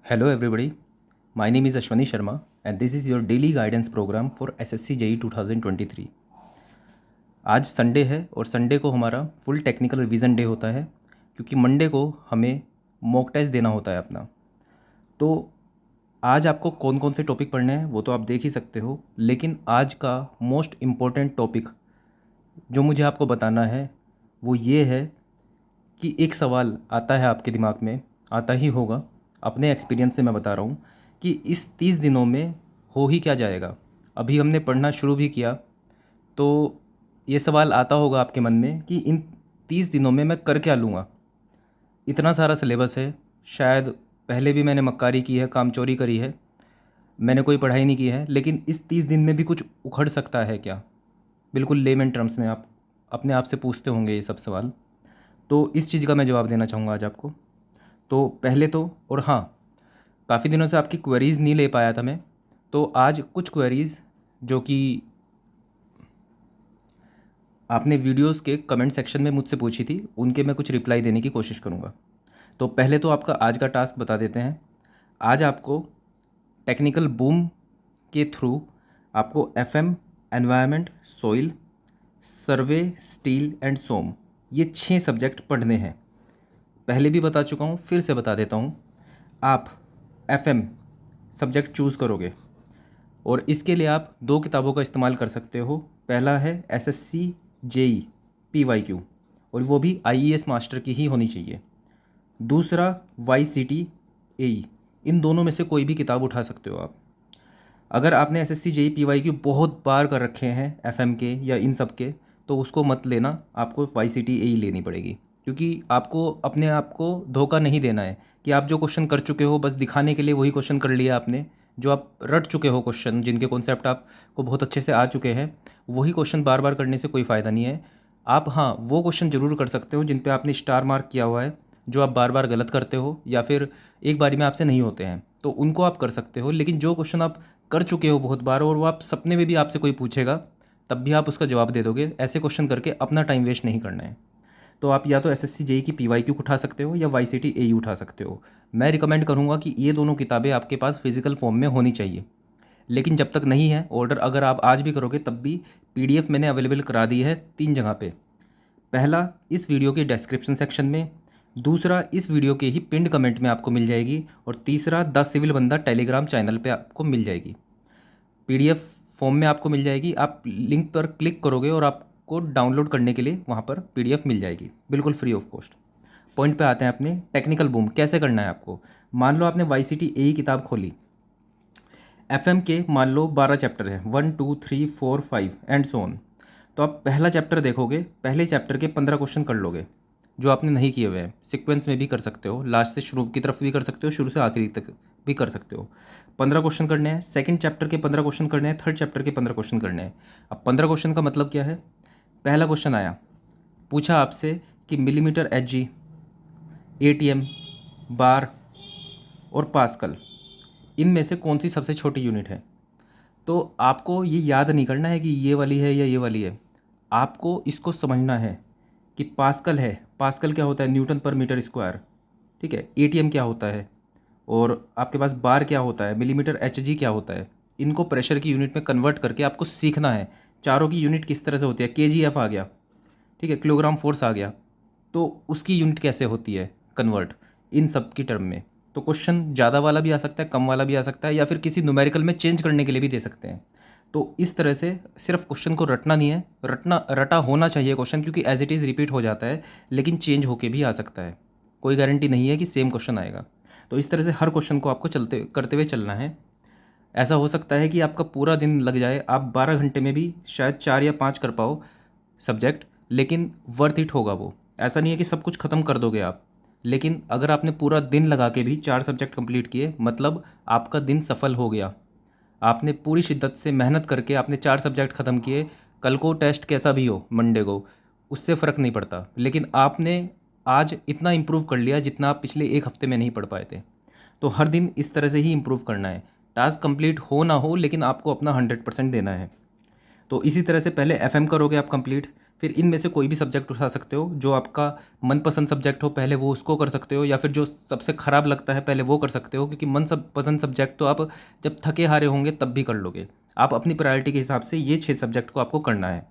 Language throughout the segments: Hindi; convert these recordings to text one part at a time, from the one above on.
Hello everybody, my name is Ashwani Sharma and this is your daily guidance program for SSC JEE 2023। आज संडे है और संडे को हमारा फुल टेक्निकल रिवीजन डे होता है क्योंकि मंडे को हमें मॉक टेस्ट देना होता है अपना। तो आज आपको कौन कौन से टॉपिक पढ़ने हैं वो तो आप देख ही सकते हो, लेकिन आज का मोस्ट इम्पॉर्टेंट टॉपिक जो मुझे आपको बताना है वो ये है कि एक सवाल आता है आपके दिमाग में, आता ही होगा, अपने एक्सपीरियंस से मैं बता रहा हूँ कि इस 30 दिनों में हो ही क्या जाएगा। अभी हमने पढ़ना शुरू भी किया तो ये सवाल आता होगा आपके मन में कि इन 30 दिनों में मैं कर क्या लूँगा। इतना सारा सिलेबस है, शायद पहले भी मैंने मक्कारी की है, कामचोरी करी है, मैंने कोई पढ़ाई नहीं की है, लेकिन इस 30 दिन में भी कुछ उखड़ सकता है क्या। बिल्कुल लेमन टर्म्स में आप अपने आप से पूछते होंगे ये सब सवाल, तो इस चीज़ का मैं जवाब देना चाहूँगा आज आपको। तो पहले तो, और हाँ, काफ़ी दिनों से आपकी क्वेरीज़ नहीं ले पाया था मैं, तो आज कुछ क्वेरीज़ जो कि आपने वीडियोस के कमेंट सेक्शन में मुझसे पूछी थी उनके मैं कुछ रिप्लाई देने की कोशिश करूँगा। तो पहले तो आपका आज का टास्क बता देते हैं। आज आपको टेक्निकल बूम के थ्रू आपको FM, environment, soil, survey, steel and सोम, ये 6 सब्जेक्ट पढ़ने हैं। पहले भी बता चुका हूँ, फिर से बता देता हूँ। आप एफएम सब्जेक्ट चूज़ करोगे और इसके लिए आप 2 किताबों का इस्तेमाल कर सकते हो। पहला है एसएससी जेई पीवाईक्यू और वो भी आईईएस मास्टर की ही होनी चाहिए। दूसरा वाईसीटी एई, इन दोनों में से कोई भी किताब उठा सकते हो आप। अगर आपने एसएससी जेई पीवाईक्यू बहुत बार कर रखे हैं एफएम के या इन सब के, तो उसको मत लेना, आपको वाईसीटी एई लेनी पड़ेगी, क्योंकि आपको अपने आप को धोखा नहीं देना है कि आप जो क्वेश्चन कर चुके हो बस दिखाने के लिए वही क्वेश्चन कर लिया आपने। जो आप रट चुके हो क्वेश्चन, जिनके कॉन्सेप्ट आपको बहुत अच्छे से आ चुके हैं, वही क्वेश्चन बार बार करने से कोई फ़ायदा नहीं है। आप हाँ वो क्वेश्चन ज़रूर कर सकते हो जिन पे आपने स्टार मार्क किया हुआ है, जो आप बार बार गलत करते हो या फिर एक बारी में आपसे नहीं होते हैं, तो उनको आप कर सकते हो। लेकिन जो क्वेश्चन आप कर चुके हो बहुत बार और वो आप सपने में भी आपसे कोई पूछेगा तब भी आप उसका जवाब दे दोगे, ऐसे क्वेश्चन करके अपना टाइम वेस्ट नहीं करना है। तो आप या तो एसएससी जेई की पीवाईक्यू उठा सकते हो या वाईसीटी एई उठा सकते हो। मैं रिकमेंड करूँगा कि ये दोनों किताबें आपके पास फिजिकल फॉर्म में होनी चाहिए। लेकिन जब तक नहीं है ऑर्डर, अगर आप आज भी करोगे तब भी पीडीएफ मैंने अवेलेबल करा दी है 3 जगह पे। पहला इस वीडियो के डिस्क्रिप्शन सेक्शन में, दूसरा इस वीडियो के ही पिंड कमेंट में आपको मिल जाएगी, और तीसरा द सिविल बंदा टेलीग्राम चैनल पे आपको मिल जाएगी। पीडीएफ फॉर्म में आपको मिल जाएगी, आप लिंक पर क्लिक करोगे और आपको डाउनलोड करने के लिए वहाँ पर पीडीएफ मिल जाएगी, बिल्कुल फ्री ऑफ कॉस्ट। पॉइंट पे आते हैं अपने टेक्निकल बूम कैसे करना है आपको। मान लो आपने वाईसीटी ए किताब खोली, एफएम के मान लो 12 चैप्टर है, 1 2 3 4 5 एंड सो ऑन। तो आप पहला चैप्टर देखोगे, पहले चैप्टर के 15 क्वेश्चन कर लोगे जो आपने नहीं किए हुए हैं। सीक्वेंस में भी कर सकते हो, लास्ट से शुरू की तरफ भी कर सकते हो, शुरू से आखिरी तक भी कर सकते हो। 15 क्वेश्चन करने हैं, सेकंड चैप्टर के 15 क्वेश्चन करने हैं, थर्ड चैप्टर के 15 क्वेश्चन करने हैं। अब 15 क्वेश्चन का मतलब क्या है। पहला क्वेश्चन आया, पूछा आपसे कि मिलीमीटर एचजी, एटीएम, बार और पास्कल, इनमें से कौन सी सबसे छोटी यूनिट है। तो आपको ये याद नहीं करना है कि ये वाली है या ये वाली है, आपको इसको समझना है कि पास्कल है, पास्कल क्या होता है, न्यूटन पर मीटर स्क्वायर, ठीक है। एटीएम क्या होता है, और आपके पास बार क्या होता है, मिलीमीटर एचजी क्या होता है। इनको प्रेशर की यूनिट में कन्वर्ट करके आपको सीखना है। चारों की यूनिट किस तरह से होती है, केजीएफ आ गया, ठीक है, किलोग्राम फोर्स आ गया, तो उसकी यूनिट कैसे होती है कन्वर्ट, इन सब की टर्म में। तो क्वेश्चन ज़्यादा वाला भी आ सकता है, कम वाला भी आ सकता है, या फिर किसी न्यूमेरिकल में चेंज करने के लिए भी दे सकते हैं। तो इस तरह से सिर्फ क्वेश्चन को रटना नहीं है, रटा होना चाहिए क्वेश्चन, क्योंकि एज इट इज़ रिपीट हो जाता है, लेकिन चेंज होके भी आ सकता है, कोई गारंटी नहीं है कि सेम क्वेश्चन आएगा। तो इस तरह से हर क्वेश्चन को आपको चलते करते हुए चलना है। ऐसा हो सकता है कि आपका पूरा दिन लग जाए, आप 12 घंटे में भी शायद 4 या 5 कर पाओ सब्जेक्ट, लेकिन वर्थ इट होगा वो। ऐसा नहीं है कि सब कुछ ख़त्म कर दोगे आप, लेकिन अगर आपने पूरा दिन लगा के भी 4 सब्जेक्ट कंप्लीट किए, मतलब आपका दिन सफल हो गया। आपने पूरी शिद्दत से मेहनत करके आपने 4 सब्जेक्ट ख़त्म किए। कल को टेस्ट कैसा भी हो मंडे को, उससे फ़र्क नहीं पड़ता, लेकिन आपने आज इतना इम्प्रूव कर लिया जितना आप पिछले 1 हफ्ते में नहीं पढ़ पाए थे। तो हर दिन इस तरह से ही इम्प्रूव करना है। टास्क कंप्लीट हो ना हो, लेकिन आपको अपना 100% देना है। तो इसी तरह से पहले एफएम करोगे आप कंप्लीट, फिर इनमें से कोई भी सब्जेक्ट उठा सकते हो, जो आपका मनपसंद सब्जेक्ट हो पहले वो उसको कर सकते हो, या फिर जो सबसे ख़राब लगता है पहले वो कर सकते हो, क्योंकि पसंद सब्जेक्ट तो आप जब थके हारे होंगे तब भी कर लोगे। आप अपनी प्रायोरिटी के हिसाब से ये 6 सब्जेक्ट को आपको करना है।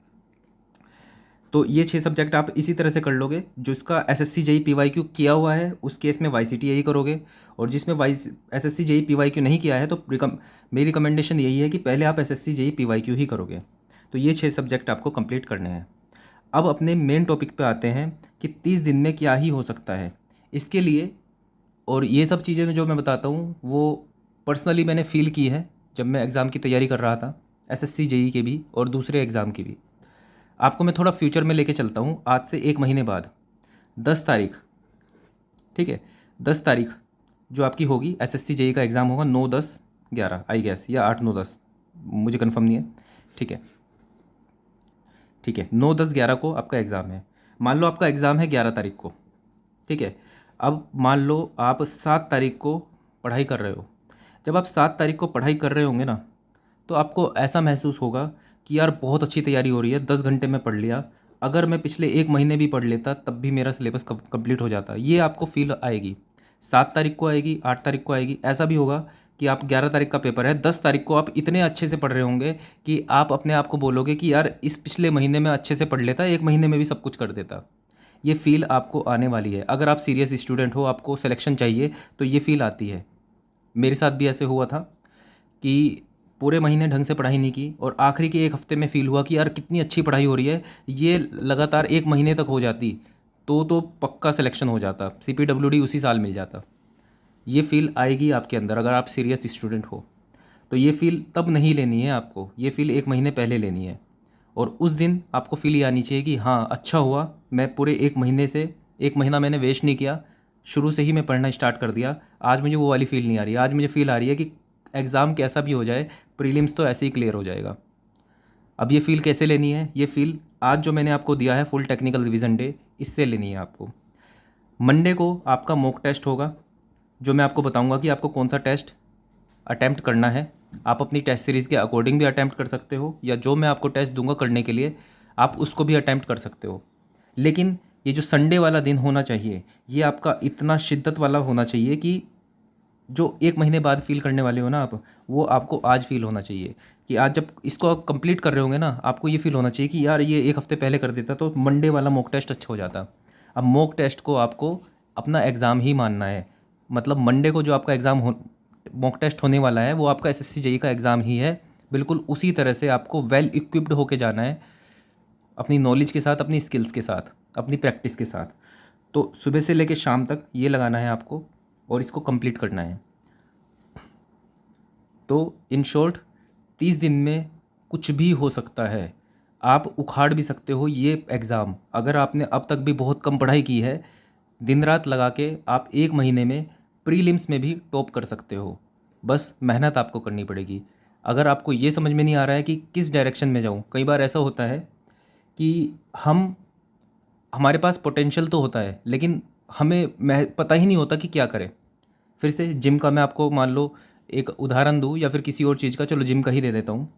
तो ये 6 सब्जेक्ट आप इसी तरह से कर लोगे। जो इसका एसएससी जेई पीवाईक्यू किया हुआ है उस केस में वाईसीटी यही करोगे, और जिसमें एसएससी जेई पीवाईक्यू नहीं किया है तो मेरी रिकमेंडेशन यही है कि पहले आप एसएससी जेई पीवाईक्यू ही करोगे। तो ये 6 सब्जेक्ट आपको कंप्लीट करने हैं। अब अपने मेन टॉपिक पे आते हैं कि 30 दिन में क्या ही हो सकता है इसके लिए। और ये सब चीज़ें जो मैं बताता हूँ वो पर्सनली मैंने फ़ील की है जब मैं एग्ज़ाम की तैयारी कर रहा था, एसएससी जेई के भी और दूसरे एग्ज़ाम की भी। आपको मैं थोड़ा फ्यूचर में लेके चलता हूँ, आज से 1 महीने बाद 10 तारीख, ठीक है, 10 तारीख जो आपकी होगी एसएससी जेई का एग्ज़ाम होगा 9, 10, 11 आई गेस, या 8, 9, 10, मुझे कंफर्म नहीं है। ठीक है, ठीक है, 9, 10, 11 को आपका एग्ज़ाम है। मान लो आपका एग्ज़ाम है 11 तारीख को, ठीक है। अब मान लो आप 7 तारीख को पढ़ाई कर रहे हो। जब आप 7 तारीख को पढ़ाई कर रहे होंगे ना, तो आपको ऐसा महसूस होगा कि यार बहुत अच्छी तैयारी हो रही है, 10 घंटे में पढ़ लिया, अगर मैं पिछले 1 महीने भी पढ़ लेता तब भी मेरा सिलेबस कंप्लीट हो जाता। ये आपको फील आएगी। 7 तारीख को आएगी, 8 तारीख को आएगी। ऐसा भी होगा कि आप 11 तारीख का पेपर है, 10 तारीख को आप इतने अच्छे से पढ़ रहे होंगे कि आप अपने आप को बोलोगे कि यार इस पिछले महीने में अच्छे से पढ़ लेता, 1 महीने में भी सब कुछ कर देता। ये फ़ील आपको आने वाली है। अगर आप सीरियस स्टूडेंट हो, आपको सिलेक्शन चाहिए, तो ये फ़ील आती है। मेरे साथ भी ऐसे हुआ था कि पूरे महीने ढंग से पढ़ाई नहीं की और आखिरी के 1 हफ्ते में फ़ील हुआ कि यार कितनी अच्छी पढ़ाई हो रही है, ये लगातार 1 महीने तक हो जाती तो पक्का सिलेक्शन हो जाता, सीपीडब्ल्यूडी उसी साल मिल जाता। ये फ़ील आएगी आपके अंदर अगर आप सीरियस स्टूडेंट हो। तो ये फ़ील तब नहीं लेनी है आपको, ये फ़ील 1 महीने पहले लेनी है। और उस दिन आपको फ़ील ये आनी चाहिए कि हाँ, अच्छा हुआ मैं पूरे 1 महीने से 1 महीना मैंने वेस्ट नहीं किया, शुरू से ही मैं पढ़ना स्टार्ट कर दिया। आज मुझे वो वाली फ़ील नहीं आ रही है, आज मुझे फ़ील आ रही है कि एग्ज़ाम कैसा भी हो जाए, प्रीलिम्स तो ऐसे ही क्लियर हो जाएगा। अब ये फ़ील कैसे लेनी है? ये फ़ील आज जो मैंने आपको दिया है फुल टेक्निकल रिवीजन डे, इससे लेनी है आपको। मंडे को आपका मॉक टेस्ट होगा, जो मैं आपको बताऊंगा कि आपको कौन सा टेस्ट अटैम्प्ट करना है। आप अपनी टेस्ट सीरीज़ के अकॉर्डिंग भी अटैम्प्ट कर सकते हो, या जो मैं आपको टेस्ट दूंगा करने के लिए आप उसको भी अटैम्प्ट कर सकते हो। लेकिन ये जो संडे वाला दिन होना चाहिए, ये आपका इतना शिद्दत वाला होना चाहिए कि जो 1 महीने बाद फ़ील करने वाले हो ना आप, वो आपको आज फ़ील होना चाहिए। कि आज जब इसको आप कंप्लीट कर रहे होंगे ना, आपको ये फ़ील होना चाहिए कि यार ये 1 हफ़्ते पहले कर देता तो मंडे वाला मॉक टेस्ट अच्छा हो जाता। अब मॉक टेस्ट को आपको अपना एग्ज़ाम ही मानना है। मतलब मंडे को जो आपका एग्ज़ाम हो मॉक टेस्ट होने वाला है, वो आपका एसएससी जेई का एग्ज़ाम ही है। बिल्कुल उसी तरह से आपको वेल इक्विप्ड होके जाना है, अपनी नॉलेज के साथ, अपनी स्किल्स के साथ, अपनी प्रैक्टिस के साथ। तो सुबह से लेकर शाम तक ये लगाना है आपको और इसको कंप्लीट करना है। तो इन शॉर्ट 30 दिन में कुछ भी हो सकता है। आप उखाड़ भी सकते हो ये एग्ज़ाम। अगर आपने अब तक भी बहुत कम पढ़ाई की है, दिन रात लगा के आप 1 महीने में प्रीलिम्स में भी टॉप कर सकते हो। बस मेहनत आपको करनी पड़ेगी। अगर आपको ये समझ में नहीं आ रहा है कि किस डायरेक्शन में जाऊँ, कई बार ऐसा होता है कि हमारे पास पोटेंशियल तो होता है, लेकिन हमें पता ही नहीं होता कि क्या करें। फिर से जिम का मैं आपको मान लो एक उदाहरण दूँ, या फिर किसी और चीज़ का, चलो जिम का ही दे देता हूँ।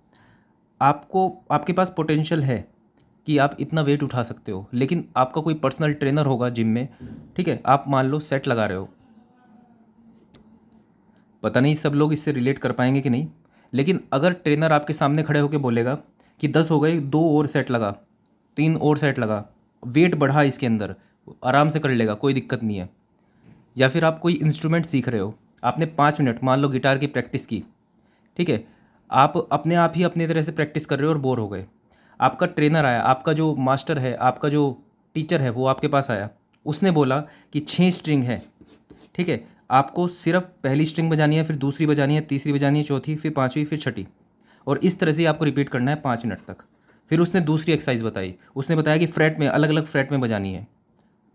आपको आपके पास पोटेंशियल है कि आप इतना वेट उठा सकते हो, लेकिन आपका कोई पर्सनल ट्रेनर होगा जिम में, ठीक है, आप मान लो सेट लगा रहे हो। पता नहीं सब लोग इससे रिलेट कर पाएंगे कि नहीं, लेकिन अगर ट्रेनर आपके सामने खड़े होकर बोलेगा कि 10 हो गए, 2 और सेट लगा, 3 और सेट लगा, वेट बढ़ा इसके अंदर, आराम से कर लेगा, कोई दिक्कत नहीं है। या फिर आप कोई इंस्ट्रूमेंट सीख रहे हो, आपने 5 मिनट मान लो गिटार की प्रैक्टिस की, ठीक है, आप अपने आप ही अपनी तरह से प्रैक्टिस कर रहे हो और बोर हो गए। आपका ट्रेनर आया, आपका जो मास्टर है, आपका जो टीचर है, वो आपके पास आया, उसने बोला कि 6 स्ट्रिंग है, ठीक है, आपको सिर्फ पहली स्ट्रिंग बजानी है, फिर दूसरी बजानी है, तीसरी बजानी है, चौथी, फिर पाँचवीं, फिर छठी, और इस तरह से आपको रिपीट करना है 5 मिनट तक। फिर उसने दूसरी एक्सरसाइज बताई, उसने बताया कि फ्रेट में, अलग अलग फ्रेट में बजानी है।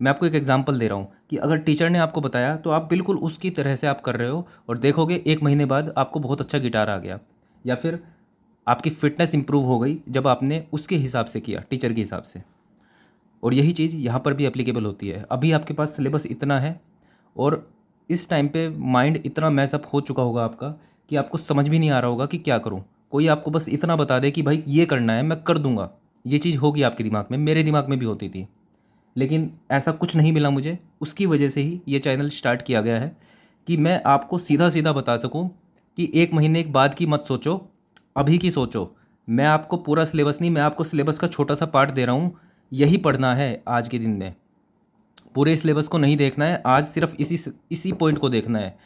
मैं आपको एक एग्जांपल दे रहा हूँ कि अगर टीचर ने आपको बताया तो आप बिल्कुल उसकी तरह से आप कर रहे हो, और देखोगे 1 महीने बाद आपको बहुत अच्छा गिटार आ गया, या फिर आपकी फ़िटनेस इंप्रूव हो गई जब आपने उसके हिसाब से किया, टीचर के हिसाब से। और यही चीज़ यहाँ पर भी एप्लीकेबल होती है। अभी आपके पास सिलेबस इतना है, और इस टाइम पे माइंड इतना मैसअप हो चुका होगा आपका कि आपको समझ भी नहीं आ रहा होगा कि क्या करूँ। कोई आपको बस इतना बता दे कि भाई ये करना है, मैं कर दूंगा, ये चीज़ होगी आपके दिमाग में, मेरे दिमाग में भी होती थी, लेकिन ऐसा कुछ नहीं मिला मुझे। उसकी वजह से ही ये चैनल स्टार्ट किया गया है कि मैं आपको सीधा सीधा बता सकूं कि एक महीने के बाद की मत सोचो, अभी की सोचो। मैं आपको पूरा सिलेबस नहीं, मैं आपको सिलेबस का छोटा सा पार्ट दे रहा हूँ, यही पढ़ना है आज के दिन में। पूरे सिलेबस को नहीं देखना है, आज सिर्फ इसी पॉइंट को देखना है,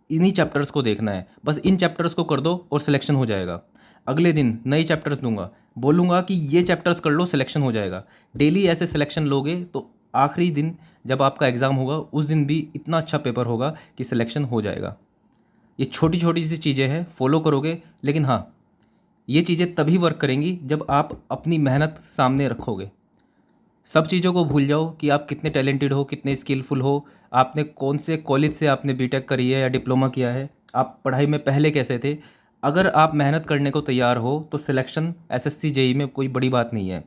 इन्हीं चैप्टर्स को देखना है। बस इन चैप्टर्स को कर दो और सिलेक्शन हो जाएगा। अगले दिन नए चैप्टर्स दूंगा, बोलूँगा कि ये चैप्टर्स कर लो, सिलेक्शन हो जाएगा। डेली ऐसे सिलेक्शन लोगे तो आखिरी दिन जब आपका एग्ज़ाम होगा उस दिन भी इतना अच्छा पेपर होगा कि सिलेक्शन हो जाएगा। ये छोटी छोटी सी चीज़ें हैं, फॉलो करोगे, लेकिन हाँ, ये चीज़ें तभी वर्क करेंगी जब आप अपनी मेहनत सामने रखोगे। सब चीज़ों को भूल जाओ कि आप कितने टैलेंटेड हो, कितने स्किलफुल हो, आपने कौन से कॉलेज से आपने बीटेक करी है या डिप्लोमा किया है, आप पढ़ाई में पहले कैसे थे। अगर आप मेहनत करने को तैयार हो तो सिलेक्शन एसएससी जेई में कोई बड़ी बात नहीं है।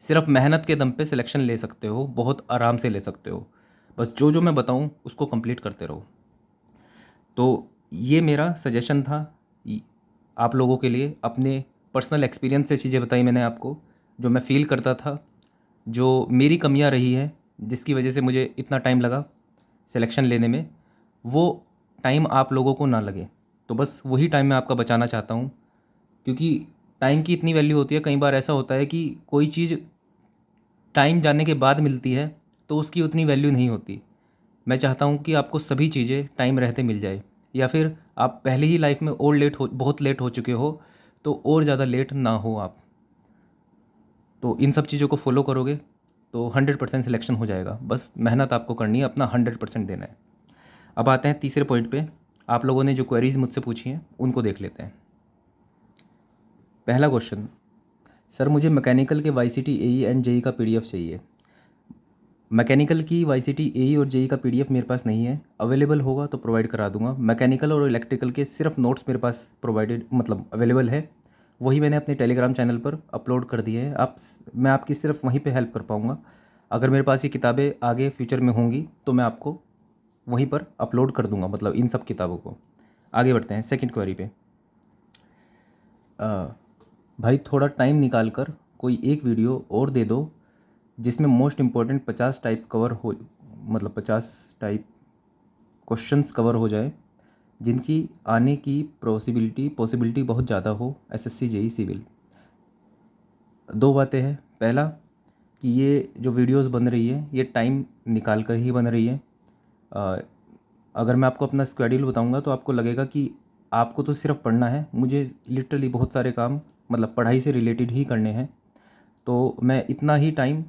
सिर्फ मेहनत के दम पे सिलेक्शन ले सकते हो, बहुत आराम से ले सकते हो। बस जो जो मैं बताऊँ उसको कंप्लीट करते रहो। तो ये मेरा सजेशन था आप लोगों के लिए। अपने पर्सनल एक्सपीरियंस से चीज़ें बताई मैंने आपको, जो मैं फ़ील करता था, जो मेरी कमियां रही हैं जिसकी वजह से मुझे इतना टाइम लगा सिलेक्शन लेने में, वो टाइम आप लोगों को ना लगे। तो बस वही टाइम मैं आपका बचाना चाहता हूँ, क्योंकि टाइम की इतनी वैल्यू होती है। कई बार ऐसा होता है कि कोई चीज़ टाइम जाने के बाद मिलती है तो उसकी उतनी वैल्यू नहीं होती। मैं चाहता हूँ कि आपको सभी चीज़ें टाइम रहते मिल जाए, या फिर आप पहले ही लाइफ में और बहुत लेट हो चुके हो तो और ज़्यादा लेट ना हो आप। तो इन सब चीज़ों को फॉलो करोगे तो 100% सिलेक्शन हो जाएगा। बस मेहनत आपको करनी है, अपना 100% देना है। अब आते हैं तीसरे पॉइंट पे। आप लोगों ने जो क्वेरीज मुझसे पूछी हैं उनको देख लेते हैं। पहला क्वेश्चन, सर मुझे मैकेनिकल के वाईसीटी एई एंड जेई का पीडीएफ चाहिए। मैकेनिकल की वाईसीटी एई और जेई का पीडीएफ मेरे पास नहीं है, अवेलेबल होगा तो प्रोवाइड करा दूंगा। मैकेनिकल और इलेक्ट्रिकल के सिर्फ नोट्स मेरे पास प्रोवाइडेड मतलब अवेलेबल है, वही मैंने अपने टेलीग्राम चैनल पर अपलोड कर दिए हैं। मैं आपकी सिर्फ वहीं पे हेल्प कर पाऊँगा। अगर मेरे पास ये किताबें आगे फ्यूचर में होंगी तो मैं आपको वहीं पर अपलोड कर दूंगा, मतलब इन सब किताबों को। आगे बढ़ते हैं सेकंड क्वेरी पे। भाई थोड़ा टाइम निकाल कर कोई एक वीडियो और दे दो जिसमें मोस्ट इम्पोर्टेंट 50 टाइप कवर हो, मतलब 50 टाइप क्वेश्चंस कवर हो जाए जिनकी आने की पॉसिबिलिटी बहुत ज़्यादा हो एसएससी जेई सिविल। दो बातें हैं। पहला कि ये जो वीडियोस बन रही है ये टाइम निकाल कर ही बन रही है। अ, अगर मैं आपको अपना स्केड्यूल बताऊंगा तो आपको लगेगा कि आपको तो सिर्फ पढ़ना है, मुझे लिटरली बहुत सारे काम मतलब पढ़ाई से रिलेटेड ही करने हैं। तो मैं इतना ही टाइम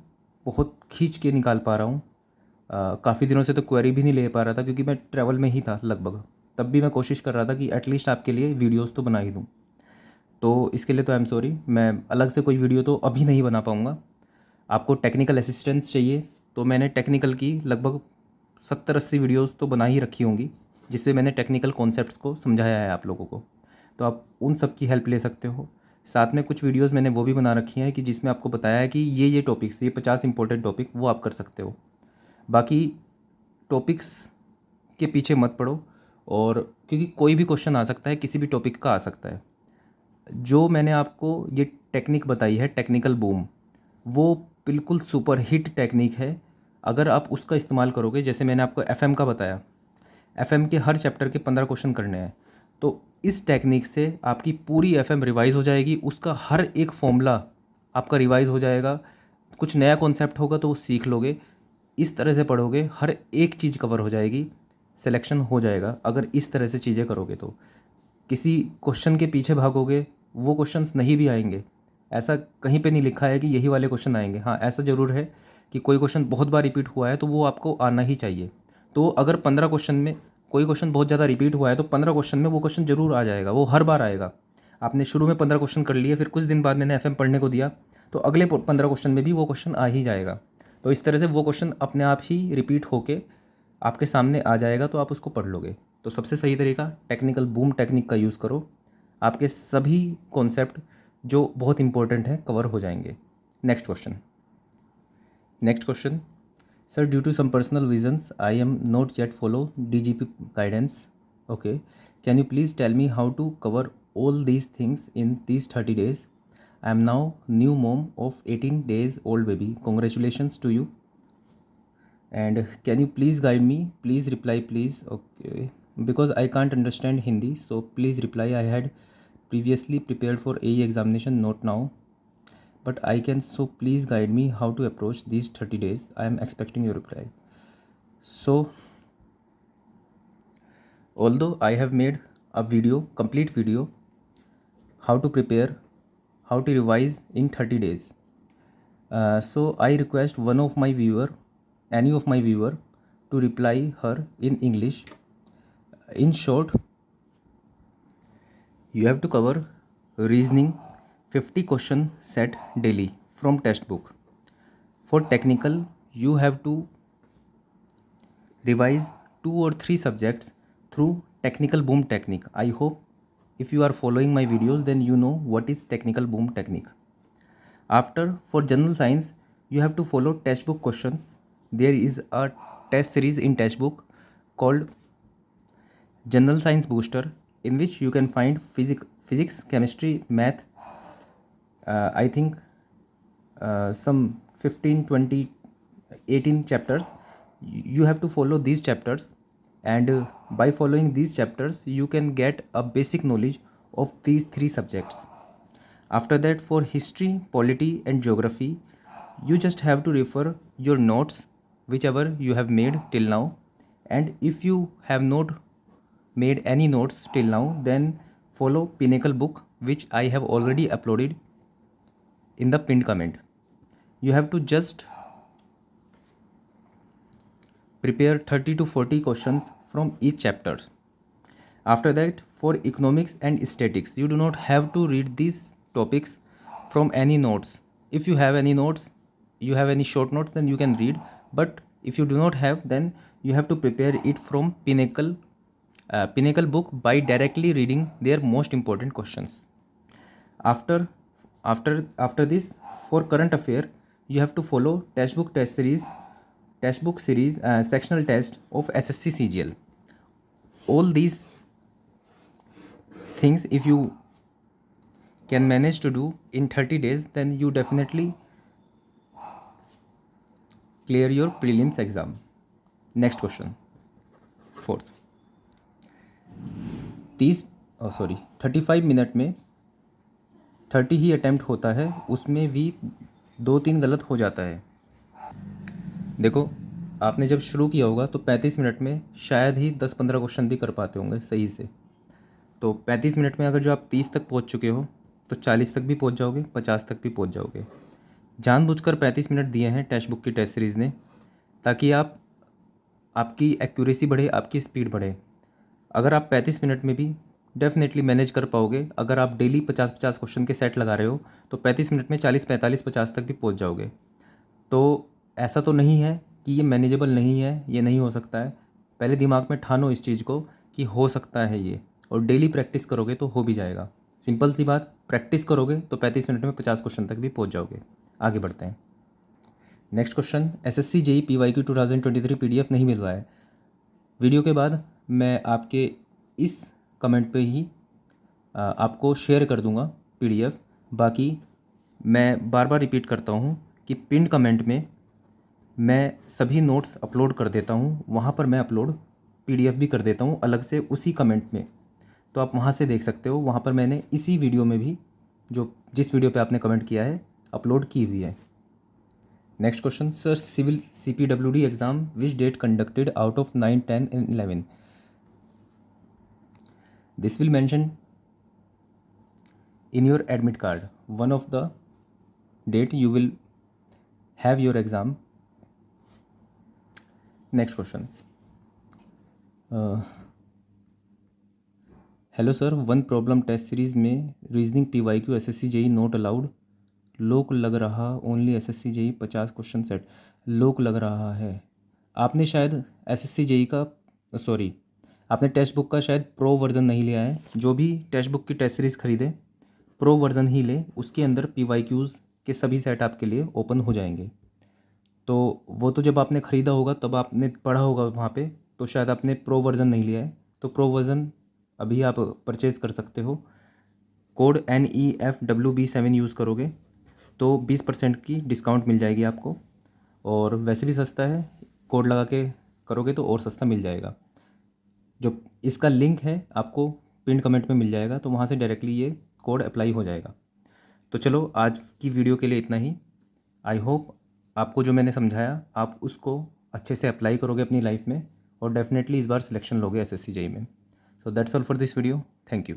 बहुत खींच के निकाल पा रहा हूँ। काफ़ी दिनों से तो क्वेरी भी नहीं ले पा रहा था क्योंकि मैं ट्रैवल में ही था लगभग। तब भी मैं कोशिश कर रहा था कि एटलीस्ट आपके लिए वीडियोस तो बना ही दूँ। तो इसके लिए तो आई एम सॉरी, मैं अलग से कोई वीडियो तो अभी नहीं बना पाऊँगा। आपको टेक्निकल असिस्टेंस चाहिए तो मैंने टेक्निकल की लगभग 70-80 वीडियोस तो बना ही रखी होंगी जिसमें मैंने टेक्निकल कॉन्सेप्ट्स को समझाया है आप लोगों को। तो आप उन सब की हेल्प ले सकते हो। साथ में कुछ वीडियोस मैंने वो भी बना रखी हैं कि जिसमें आपको बताया है कि ये टॉपिक्स, ये 50 इंपॉर्टेंट टॉपिक वो आप कर सकते हो। बाकी टॉपिक्स के पीछे मत पड़ो, और क्योंकि कोई भी क्वेश्चन आ सकता है, किसी भी टॉपिक का आ सकता है। जो मैंने आपको ये टेक्निक बताई है टेक्निकल बूम, वो बिल्कुल सुपर हिट टेक्निक है। अगर आप उसका इस्तेमाल करोगे, जैसे मैंने आपको एफएम का बताया, एफएम के हर चैप्टर के 15 क्वेश्चन करने हैं, तो इस टेक्निक से आपकी पूरी एफएम रिवाइज हो जाएगी। उसका हर एक फॉर्मूला आपका रिवाइज हो जाएगा। कुछ नया कॉन्सेप्ट होगा तो वो सीख लोगे। इस तरह से पढ़ोगे हर एक चीज़ कवर हो जाएगी, सिलेक्शन हो जाएगा। अगर इस तरह से चीज़ें करोगे तो किसी क्वेश्चन के पीछे भागोगे, वो क्वेश्चंस नहीं भी आएंगे। ऐसा कहीं पे नहीं लिखा है कि यही वाले क्वेश्चन आएंगे। हाँ, ऐसा ज़रूर है कि कोई क्वेश्चन बहुत बार रिपीट हुआ है तो वो आपको आना ही चाहिए। तो अगर 15 क्वेश्चन में कोई क्वेश्चन बहुत ज़्यादा रिपीट हुआ है तो 15 क्वेश्चन में वो क्वेश्चन ज़रूर आ जाएगा, वो हर बार आएगा। आपने शुरू में 15 क्वेश्चन कर लिए, फिर कुछ दिन बाद मैंने एफएम पढ़ने को दिया तो अगले 15 क्वेश्चन में भी वो क्वेश्चन आ ही जाएगा। तो इस तरह से वो क्वेश्चन अपने आप ही रिपीट होके आपके सामने आ जाएगा, तो आप उसको पढ़ लोगे। तो सबसे सही तरीका टेक्निकल बूम टेक्निक का यूज़ करो, आपके सभी कॉन्सेप्ट जो बहुत इंपॉर्टेंट हैं कवर हो जाएंगे। Next question, sir due to some personal reasons I am not yet follow DGP guidance. Okay, can you please tell me how to cover all these things in these 30 days। I am now new mom of 18 days old baby. Congratulations to you. And can you please guide me? Please reply, please. Okay. Because I can't understand Hindi, so please reply. I had previously prepared for AE examination, not now. But I can, so please guide me how to approach these 30 days. I am expecting your reply. So, although I have made a video, complete video, how to prepare, how to revise in 30 days. So I request one of my viewer, any of my viewer, to reply her in English. In short, you have to cover reasoning 50 question set daily from textbook. For technical, you have to revise 2 or 3 subjects through technical boom technique. I hope if you are following my videos, then you know what is technical boom technique. After, for general science, you have to follow textbook questions. There is a test series in textbook called General Science Booster, in which you can find physics, chemistry, math, I think some 15, 20, 18 chapters. You have to follow these chapters, and by following these chapters, you can get a basic knowledge of these 3 subjects. After that, for history, polity, and geography, you just have to refer your notes, whichever you have made till now. And if you have not made any notes till now, then follow Pinnacle book, which I have already uploaded in the pinned comment. You have to just prepare 30 to 40 questions from each chapter. After that, for economics and statistics, you do not have to read these topics from any notes. If you have any notes, you have any short notes, then you can read. But if you do not have, then you have to prepare it from Pinnacle book by directly reading their most important questions. After this, for current affair, you have to follow textbook series sectional test of SSC CGL. All these things, if you can manage to do in 30 days, then you definitely clear your prelims exam. Next question, fourth. 35 minute में 30 ही अटैम्प्ट होता है, उसमें भी 2-3 गलत हो जाता है. देखो, आपने जब शुरू किया होगा तो 35 मिनट में शायद ही 10-15 क्वेश्चन भी कर पाते होंगे सही से. तो 35 मिनट में अगर जो आप 30 तक पहुंच चुके हो तो 40 तक भी पहुंच जाओगे, 50 तक भी पहुंच जाओगे. जानबूझकर 35 मिनट दिए हैं टेक्स्ट बुक की टेस्ट सीरीज़ ने, ताकि आपकी एक्यूरेसी बढ़े, आपकी स्पीड बढ़े. अगर आप 35 मिनट में भी डेफिनेटली मैनेज कर पाओगे, अगर आप डेली 50-50 क्वेश्चन के सेट लगा रहे हो तो 35 मिनट में 40, 45, 50 तक भी पहुंच जाओगे. तो ऐसा तो नहीं है कि ये मैनेजेबल नहीं है, ये नहीं हो सकता है. पहले दिमाग में ठानो इस चीज़ को कि हो सकता है ये, और डेली प्रैक्टिस करोगे तो हो भी जाएगा. सिंपल सी बात, प्रैक्टिस करोगे तो 35 मिनट में 50 क्वेश्चन तक भी पहुंच जाओगे. आगे बढ़ते हैं. Next question, SSC JEE PYQ 2023 PDF नहीं मिल रहा है. वीडियो के बाद मैं आपके इस कमेंट पे ही आपको शेयर कर दूंगा PDF. बाकी मैं बार बार रिपीट करता हूँ कि पिन कमेंट में मैं सभी नोट्स अपलोड कर देता हूँ, वहाँ पर मैं अपलोड PDF भी कर देता हूँ अलग से उसी कमेंट में. तो आप वहाँ से देख सकते हो, वहाँ पर मैंने इसी वीडियो में भी जिस वीडियो पे आपने कमेंट किया है अपलोड की हुई है. Next question, sir civil CPWD exam which date conducted out of 9, 10 and 11. This will mention in your admit card. One of the date you will have your exam. Next question. Hello sir, one problem test series में reasoning PYQ SSC JEE not allowed. Lock लग रहा only SSC JEE 50 question set. Lock लग रहा है. आपने शायद SSC JEE का आपने टेक्स्ट बुक का शायद प्रो वर्ज़न नहीं लिया है. जो भी टेक्स्ट बुक की टेस्ट सीरीज़ खरीदे प्रो वर्ज़न ही ले, उसके अंदर PYQs के सभी सेट आपके लिए ओपन हो जाएंगे. तो वो तो जब आपने ख़रीदा होगा तब आपने पढ़ा होगा वहाँ पे, तो शायद आपने प्रो वर्ज़न नहीं लिया है. तो प्रो वर्ज़न अभी आप परचेज़ कर सकते हो. कोड NEFWB7 यूज़ करोगे तो 20% की डिस्काउंट मिल जाएगी आपको, और वैसे भी सस्ता है, कोड लगा के करोगे तो और सस्ता मिल जाएगा। जो इसका लिंक है आपको पिन कमेंट में मिल जाएगा, तो वहाँ से डायरेक्टली ये कोड अप्लाई हो जाएगा। तो चलो आज की वीडियो के लिए इतना ही। आई होप आपको जो मैंने समझाया आप उसको अच्छे से अप्लाई करोगे अपनी लाइफ में, और डेफिनेटली इस बार सिलेक्शन लोगे SSC JEE में। So that's all for this video. Thank you.